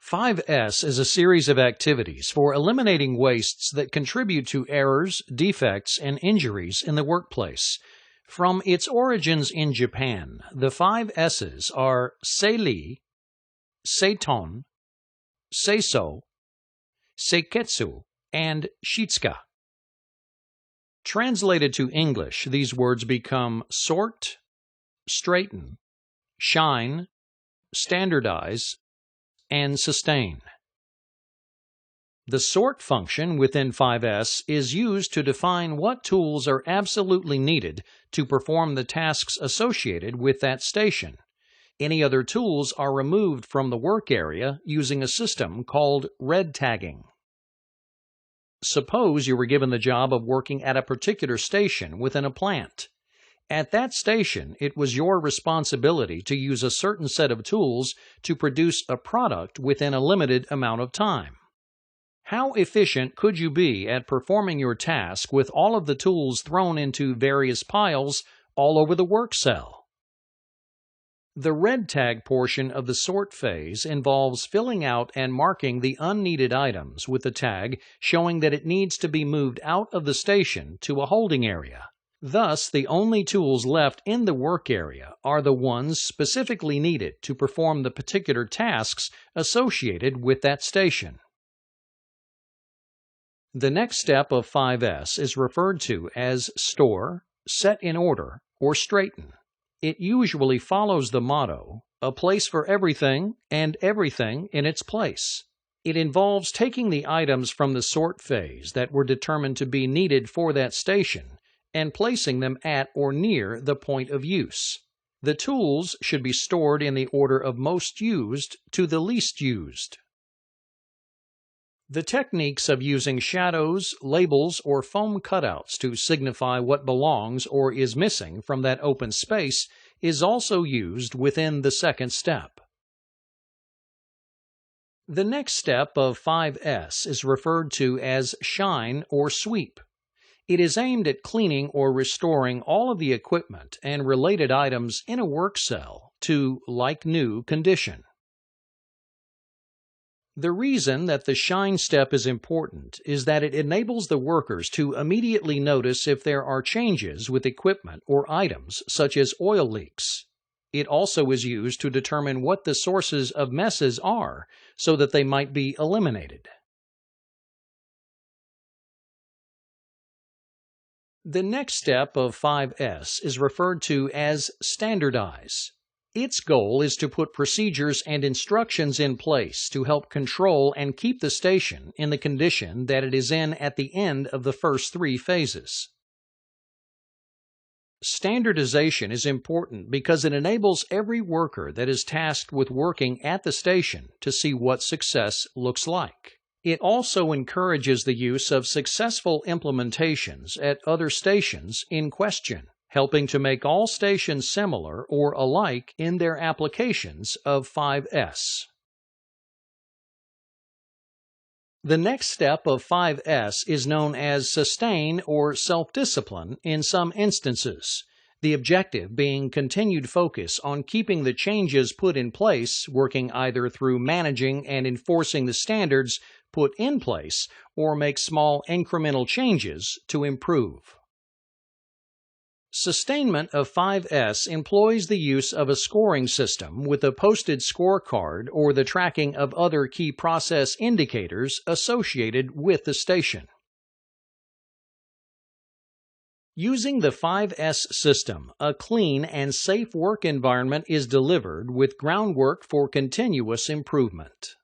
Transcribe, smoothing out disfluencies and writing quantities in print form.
5S is a series of activities for eliminating wastes that contribute to errors, defects, and injuries in the workplace. From its origins in Japan, the 5 S's are Sei-ri, Seiton, Seiso, Seiketsu, and Shitsuka. Translated to English, these words become sort, straighten, shine, standardize, and sustain. The sort function within 5S is used to define what tools are absolutely needed to perform the tasks associated with that station. Any other tools are removed from the work area using a system called red tagging. Suppose you were given the job of working at a particular station within a plant. At that station, it was your responsibility to use a certain set of tools to produce a product within a limited amount of time. How efficient could you be at performing your task with all of the tools thrown into various piles all over the work cell? The red tag portion of the sort phase involves filling out and marking the unneeded items with the tag showing that it needs to be moved out of the station to a holding area. Thus, the only tools left in the work area are the ones specifically needed to perform the particular tasks associated with that station. The next step of 5S is referred to as store, set in order, or straighten. It usually follows the motto, a place for everything and everything in its place. It involves taking the items from the sort phase that were determined to be needed for that station and placing them at or near the point of use. The tools should be stored in the order of most used to the least used. The techniques of using shadows, labels, or foam cutouts to signify what belongs or is missing from that open space is also used within the second step. The next step of 5S is referred to as shine or sweep. It is aimed at cleaning or restoring all of the equipment and related items in a work cell to like-new condition. The reason that the shine step is important is that it enables the workers to immediately notice if there are changes with equipment or items, such as oil leaks. It also is used to determine what the sources of messes are, so that they might be eliminated. The next step of 5S is referred to as standardize. Its goal is to put procedures and instructions in place to help control and keep the station in the condition that it is in at the end of the first 3 phases. Standardization is important because it enables every worker that is tasked with working at the station to see what success looks like. It also encourages the use of successful implementations at other stations in question, helping to make all stations similar or alike in their applications of 5S. The next step of 5S is known as sustain or self-discipline in some instances, the objective being continued focus on keeping the changes put in place, working either through managing and enforcing the standards put in place or make small incremental changes to improve. Sustainment of 5S employs the use of a scoring system with a posted scorecard or the tracking of other key process indicators associated with the station. Using the 5S system, a clean and safe work environment is delivered with groundwork for continuous improvement.